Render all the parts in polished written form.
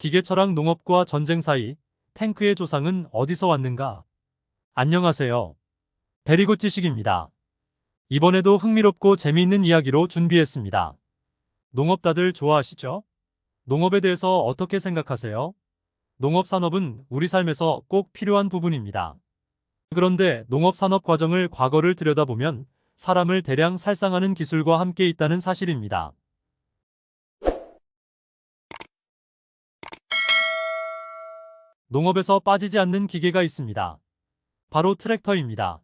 기계철학 농업과 전쟁 사이 탱크의 조상은 어디서 왔는가? 안녕하세요. 베리굿 지식입니다. 이번에도 흥미롭고 재미있는 이야기로 준비했습니다. 농업 다들 좋아하시죠? 농업에 대해서 어떻게 생각하세요? 농업 산업은 우리 삶에서 꼭 필요한 부분입니다. 그런데 농업 산업 과정을 과거를 들여다보면 사람을 대량 살상하는 기술과 함께 있다는 사실입니다. 농업에서 빠지지 않는 기계가 있습니다. 바로 트랙터입니다.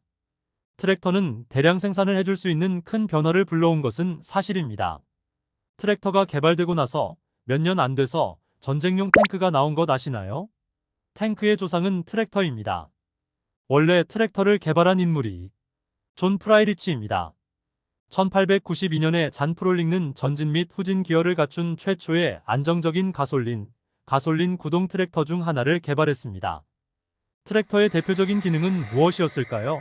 트랙터는 대량 생산을 해줄 수 있는 큰 변화를 불러온 것은 사실입니다. 트랙터가 개발되고 나서 몇 년 안 돼서 전쟁용 탱크가 나온 것 아시나요? 탱크의 조상은 트랙터입니다. 원래 트랙터를 개발한 인물이 존 프라이리치입니다. 1892년에 잔 프롤링는 전진 및 후진 기어를 갖춘 최초의 안정적인 가솔린 구동 트랙터 중 하나를 개발했습니다. 트랙터의 대표적인 기능은 무엇이었을까요?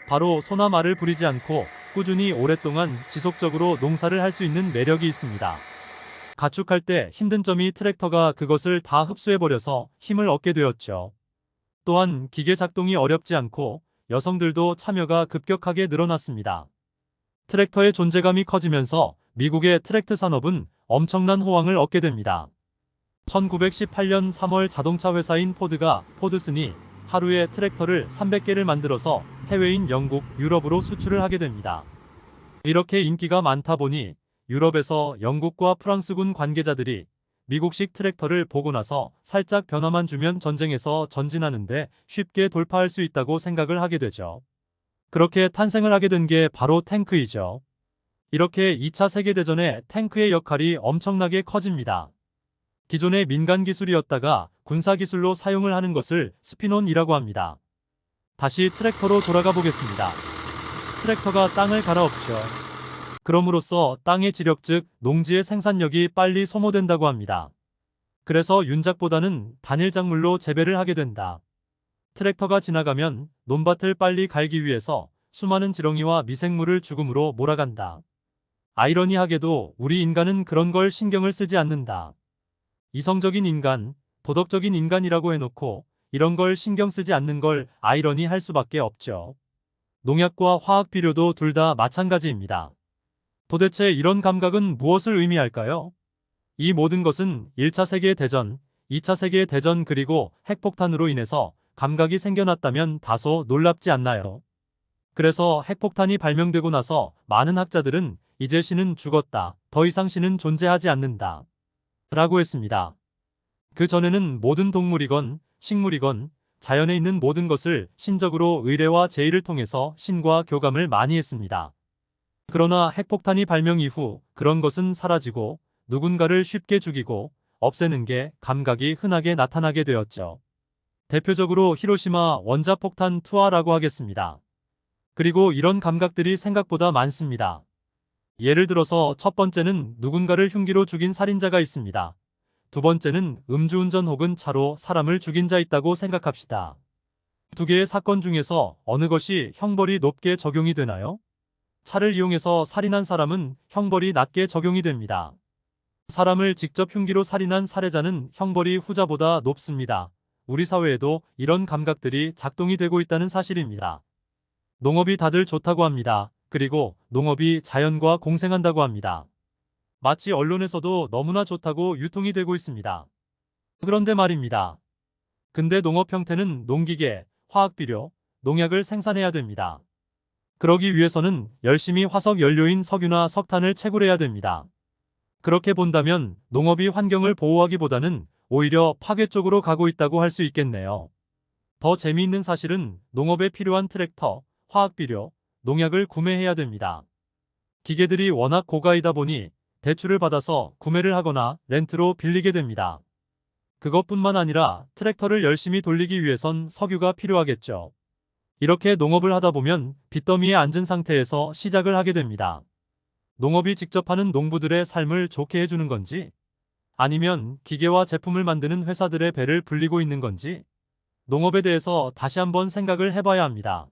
바로 소나 말을 부리지 않고 꾸준히 오랫동안 지속적으로 농사를 할 수 있는 매력이 있습니다. 가축할 때 힘든 점이 트랙터가 그것을 다 흡수해버려서 힘을 얻게 되었죠. 또한 기계 작동이 어렵지 않고 여성들도 참여가 급격하게 늘어났습니다. 트랙터의 존재감이 커지면서 미국의 트랙트 산업은 엄청난 호황을 얻게 됩니다. 1918년 3월 자동차 회사인 포드가 포드슨이 하루에 트랙터를 300개를 만들어서 해외인 영국, 유럽으로 수출을 하게 됩니다. 이렇게 인기가 많다 보니 유럽에서 영국과 프랑스군 관계자들이 미국식 트랙터를 보고 나서 살짝 변화만 주면 전쟁에서 전진하는데 쉽게 돌파할 수 있다고 생각을 하게 되죠. 그렇게 탄생을 하게 된 게 바로 탱크이죠. 이렇게 2차 세계대전에 탱크의 역할이 엄청나게 커집니다. 기존의 민간 기술이었다가 군사 기술로 사용을 하는 것을 스피논이라고 합니다. 다시 트랙터로 돌아가 보겠습니다. 트랙터가 땅을 갈아엎죠. 그럼으로써 땅의 지력 즉 농지의 생산력이 빨리 소모된다고 합니다. 그래서 윤작보다는 단일 작물로 재배를 하게 된다. 트랙터가 지나가면 논밭을 빨리 갈기 위해서 수많은 지렁이와 미생물을 죽음으로 몰아간다. 아이러니하게도 우리 인간은 그런 걸 신경을 쓰지 않는다. 이성적인 인간, 도덕적인 인간이라고 해놓고 이런 걸 신경 쓰지 않는 걸 아이러니할 수밖에 없죠. 농약과 화학 비료도 둘 다 마찬가지입니다. 도대체 이런 감각은 무엇을 의미할까요? 이 모든 것은 1차 세계대전, 2차 세계대전 그리고 핵폭탄으로 인해서 감각이 생겨났다면 다소 놀랍지 않나요? 그래서 핵폭탄이 발명되고 나서 많은 학자들은 이제 신은 죽었다, 더 이상 신은 존재하지 않는다 라고 했습니다. 그 전에는 모든 동물이건 식물이건 자연에 있는 모든 것을 신적으로 의례와 제의를 통해서 신과 교감을 많이 했습니다. 그러나 핵폭탄이 발명 이후 그런 것은 사라지고 누군가를 쉽게 죽이고 없애는 게 감각이 흔하게 나타나게 되었죠. 대표적으로 히로시마 원자폭탄 투하라고 하겠습니다. 그리고 이런 감각들이 생각보다 많습니다. 예를 들어서 첫 번째는 누군가를 흉기로 죽인 살인자가 있습니다. 두 번째는 음주운전 혹은 차로 사람을 죽인 자 있다고 생각합시다. 두 개의 사건 중에서 어느 것이 형벌이 높게 적용이 되나요? 차를 이용해서 살인한 사람은 형벌이 낮게 적용이 됩니다. 사람을 직접 흉기로 살인한 살해자는 형벌이 후자보다 높습니다. 우리 사회에도 이런 감각들이 작동이 되고 있다는 사실입니다. 농업이 다들 좋다고 합니다. 그리고 농업이 자연과 공생한다고 합니다. 마치 언론에서도 너무나 좋다고 유통이 되고 있습니다. 그런데 말입니다. 근데 농업 형태는 농기계, 화학비료, 농약을 생산해야 됩니다. 그러기 위해서는 열심히 화석 연료인 석유나 석탄을 채굴해야 됩니다. 그렇게 본다면 농업이 환경을 보호하기보다는 오히려 파괴 쪽으로 가고 있다고 할 수 있겠네요. 더 재미있는 사실은 농업에 필요한 트랙터, 화학비료, 농약을 구매해야 됩니다. 기계들이 워낙 고가이다 보니 대출을 받아서 구매를 하거나 렌트로 빌리게 됩니다. 그것뿐만 아니라 트랙터를 열심히 돌리기 위해선 석유가 필요하겠죠. 이렇게 농업을 하다 보면 빚더미에 앉은 상태에서 시작을 하게 됩니다. 농업이 직접 하는 농부들의 삶을 좋게 해주는 건지 아니면 기계와 제품을 만드는 회사들의 배를 불리고 있는 건지 농업에 대해서 다시 한번 생각을 해봐야 합니다.